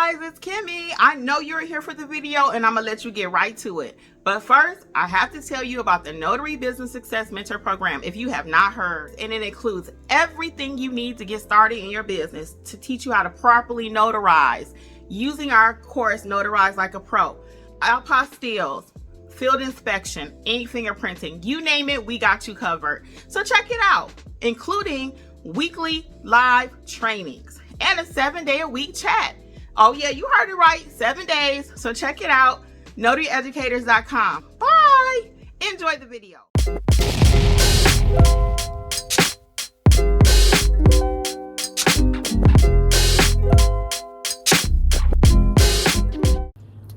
guys, it's Kimmi. I know you're here for the video and I'm gonna let you get right to it. But first, I have to tell you about the Notary Business Success Mentor Program if you have not heard. And it includes everything you need to get started in your business to teach you how to properly notarize using our course, Notarize Like a Pro. Apostilles, field inspection, ink fingerprinting, you name it, we got you covered. So check it out, including weekly live trainings and a 7-day-a-week chat. Oh yeah, you heard it right, 7 days. So check it out, notaryeducators.com. Bye. Enjoy the video.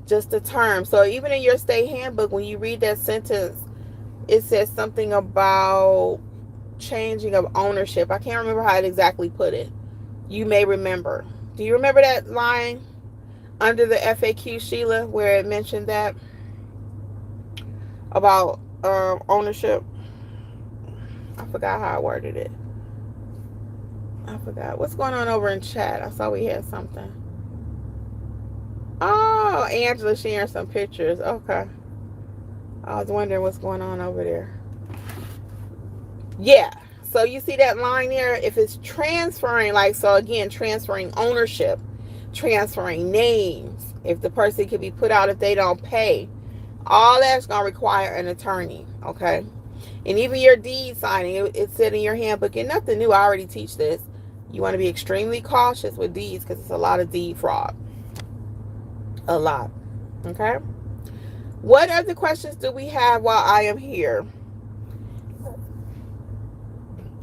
Just a term. So even in your state handbook, when you read that sentence, it says something about changing of ownership. I can't remember how it exactly put it. You may remember. Do you remember that line under the FAQ, Sheila, where it mentioned that about ownership? I forgot how I worded it. I forgot. What's going on over in chat? I saw we had something. Oh, Angela sharing some pictures. Okay. I was wondering what's going on over there. Yeah. So you see that line there? If it's transferring, like, so again, transferring ownership, transferring names, if the person can be put out if they don't pay, all that's going to require an attorney, okay? And even your deed signing, it said in your handbook, and nothing new, I already teach this. You want to be extremely cautious with deeds because it's a lot of deed fraud. A lot, okay? What other questions do we have while I am here?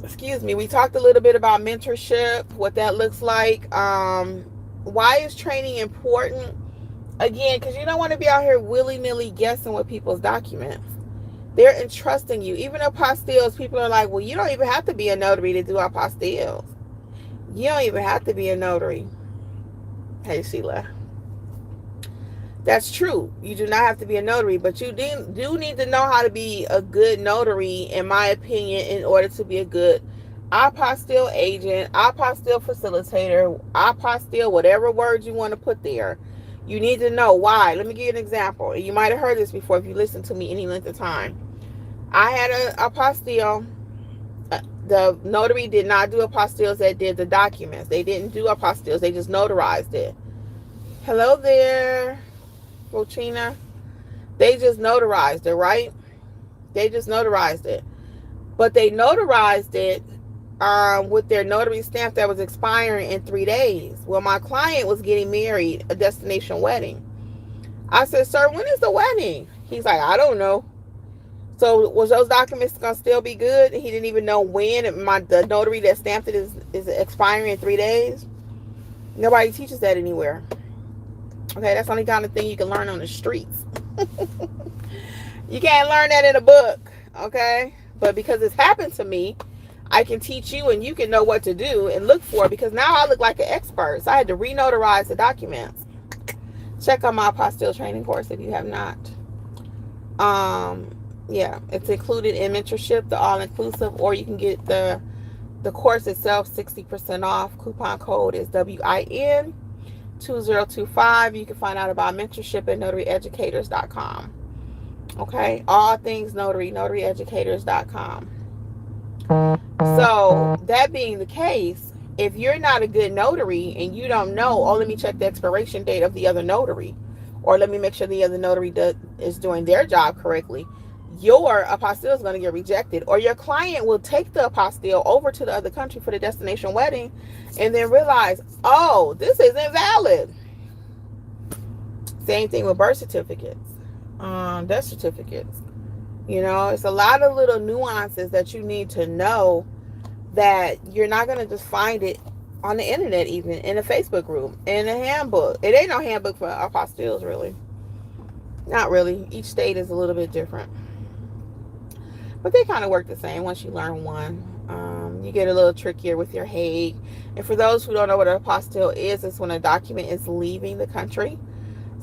Excuse me, we talked a little bit about mentorship, what that looks like. Why is training important? Again, because you don't want to be out here willy-nilly guessing with people's documents. They're entrusting you. Even apostilles, people are like, well, you don't even have to be a notary to do apostilles. You don't even have to be a notary. Hey, Sheila. That's true. You do not have to be a notary, but you do need to know how to be a good notary, in my opinion, in order to be a good apostille agent, apostille facilitator, apostille, whatever words you want to put there. You need to know why. Let me give you an example. You might have heard this before if you listened to me any length of time. I had an apostille. The notary did not do apostilles that did the documents. They didn't do apostilles. They just notarized it. Hello there, Rochina. They just notarized it, right? They just notarized it. But they notarized it with their notary stamp that was expiring in 3 days. Well, my client was getting married, a destination wedding. I said, sir, when is the wedding? He's like, I don't know. So was those documents going to still be good? He didn't even know when. The notary that stamped it is expiring in 3 days. Nobody teaches that anywhere. Okay, that's the only kind of thing you can learn on the streets. You can't learn that in a book, okay? But because it's happened to me, I can teach you and you can know what to do and look for, because now I look like an expert. So I had to re-notarize the documents. Check out my apostille training course if you have not. Yeah, it's included in mentorship, the all-inclusive, or you can get the course itself 60% off. Coupon code is WIN 2025. You can find out about mentorship at notaryeducators.com. Okay, all things notary, notaryeducators.com. So that being the case, if you're not a good notary and you don't know, oh, let me check the expiration date of the other notary, or let me make sure the other notary is doing their job correctly, your apostille is going to get rejected, or your client will take the apostille over to the other country for the destination wedding and then realize, oh, this isn't valid. Same thing with birth certificates, death certificates. You know, it's a lot of little nuances that you need to know that you're not going to just find it on the internet, even in a Facebook group, in a handbook. It ain't no handbook for apostilles, really. Not really. Each state is a little bit different. But they kind of work the same once you learn one. You get a little trickier with your Hague. And for those who don't know what an apostille is, it's when a document is leaving the country.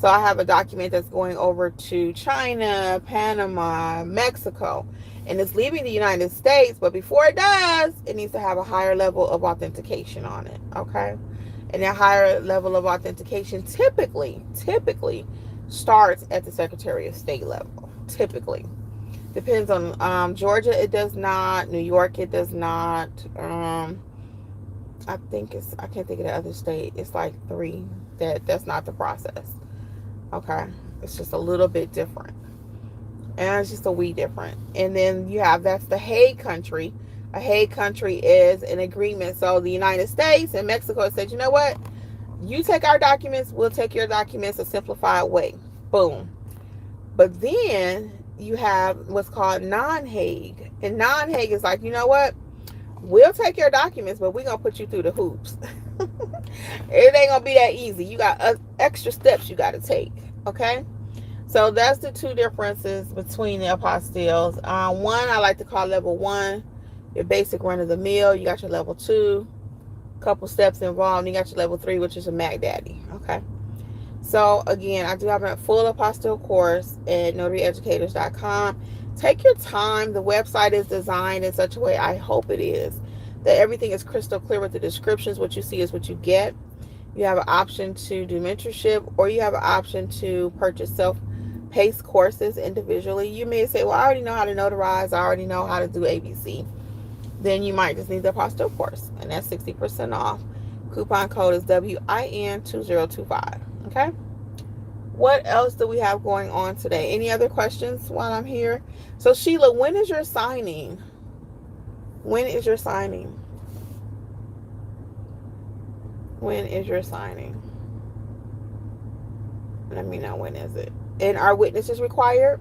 So I have a document that's going over to China, Panama, Mexico, and it's leaving the United States. But before it does, it needs to have a higher level of authentication on it. Okay. And that higher level of authentication typically starts at the Secretary of State level. Typically. Depends on Georgia, it does not. New York, it does not. I can't think of the other state. It's like 3 that's not the process. Okay, it's just a little bit different, and it's just a wee different. And then you have that's the Hague country. A Hague country is an agreement. So the United States and Mexico said, you know what? You take our documents, we'll take your documents a simplified way. Boom. But then you have what's called non-Hague. And non-Hague is like, you know what? We'll take your documents, but we're going to put you through the hoops. It ain't going to be that easy. You got extra steps you got to take. Okay? So that's the 2 differences between the apostilles. One I like to call level 1, your basic run of the mill. You got your level 2, couple steps involved. You got your level 3, which is a Mac Daddy. Okay? So again, I do have a full apostille course at notaryeducators.com. Take your time. The website is designed in such a way, I hope it is, that everything is crystal clear with the descriptions. What you see is what you get. You have an option to do mentorship, or you have an option to purchase self-paced courses individually. You may say, well, I already know how to notarize. I already know how to do ABC. Then you might just need the apostille course, and that's 60% off. Coupon code is WIN2025. Okay? What else do we have going on today? Any other questions while I'm here? So Sheila, when is your signing? When is your signing? When is your signing? Let me know, when is it? And are witnesses required?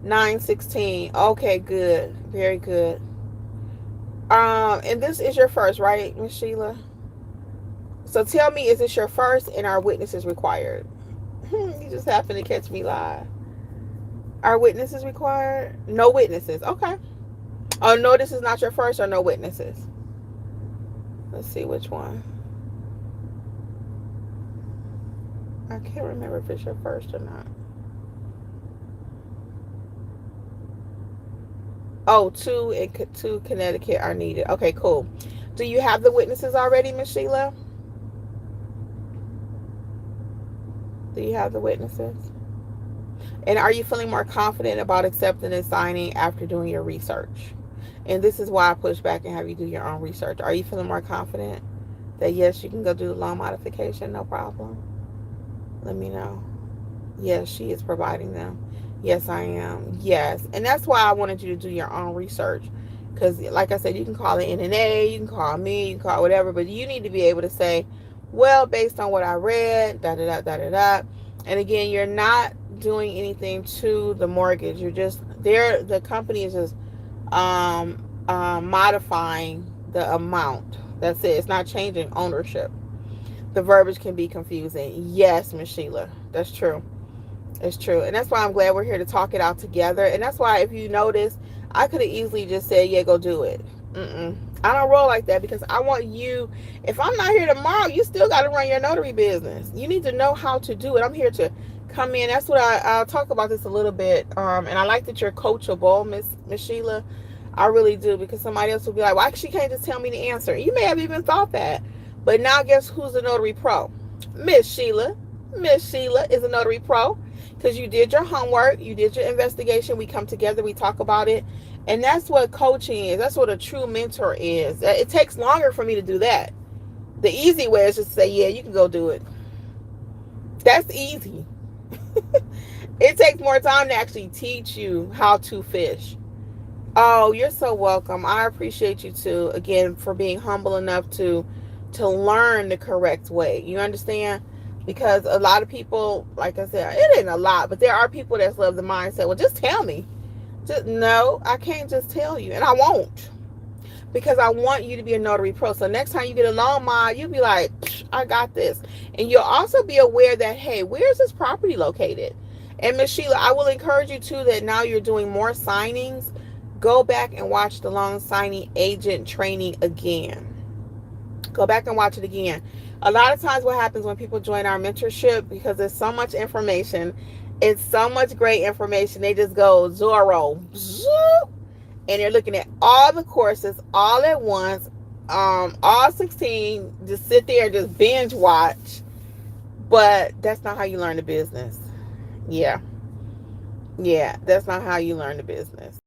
9/16. Okay, good. Very good. And this is your first, right, Miss Sheila? So tell me, is this your first, and are witnesses required? You just happen to catch me live. Are witnesses required? No witnesses. Okay. Oh, no, this is not your first, or no witnesses? Let's see which one. I can't remember if it's your first or not. Oh, 2 Connecticut are needed. Okay, cool. Do you have the witnesses already, Miss Sheila? Do you have the witnesses? And are you feeling more confident about accepting and signing after doing your research? And this is why I push back and have you do your own research. Are you feeling more confident that, yes, you can go do the loan modification, no problem? Let me know. Yes, she is providing them. Yes, I am. Yes. And that's why I wanted you to do your own research. Because, like I said, you can call the NNA, you can call me, you can call whatever, but you need to be able to say, well, based on what I read, da-da-da. And again, you're not doing anything to the mortgage. You're just there. The company is just modifying the amount. That's it. It's not changing ownership. The verbiage can be confusing. Yes, Miss Sheila, that's true. It's true. And that's why I'm glad we're here to talk it out together. And that's why, if you notice, I could have easily just said, yeah, go do it. I don't roll like that, because I want you, if I'm not here tomorrow, you still got to run your notary business. You need to know how to do it. I'm here to come in. That's what I'll talk about this a little bit. And I like that you're coachable, Miss Sheila. I really do, because somebody else will be like, well, she can't just tell me the answer. You may have even thought that. But now guess who's the notary pro? Miss Sheila. Miss Sheila is a notary pro, because you did your homework, you did your investigation. We come together, we talk about it. And that's what coaching is. That's what a true mentor is. It takes longer for me to do that. The easy way is just to say, yeah, you can go do it. That's easy. It takes more time to actually teach you how to fish. Oh, you're so welcome. I appreciate you too, again, for being humble enough to learn the correct way. You understand? Because a lot of people, like I said, it ain't a lot, but there are people that love the mindset, well, just tell me. No, I can't just tell you, and I won't, because I want you to be a notary pro. So next time you get a loan mod, you'll be like, I got this. And you'll also be aware that, hey, where's this property located? And Miss Sheila, I will encourage you too, that now you're doing more signings, go back and watch the loan signing agent training again. Go back and watch it again. A lot of times what happens when people join our mentorship, because there's so much information, it's so much great information, they just go Zorro, and they're looking at all the courses all at once, all 16, just sit there and just binge watch. But that's not how you learn the business. Yeah. Yeah, that's not how you learn the business.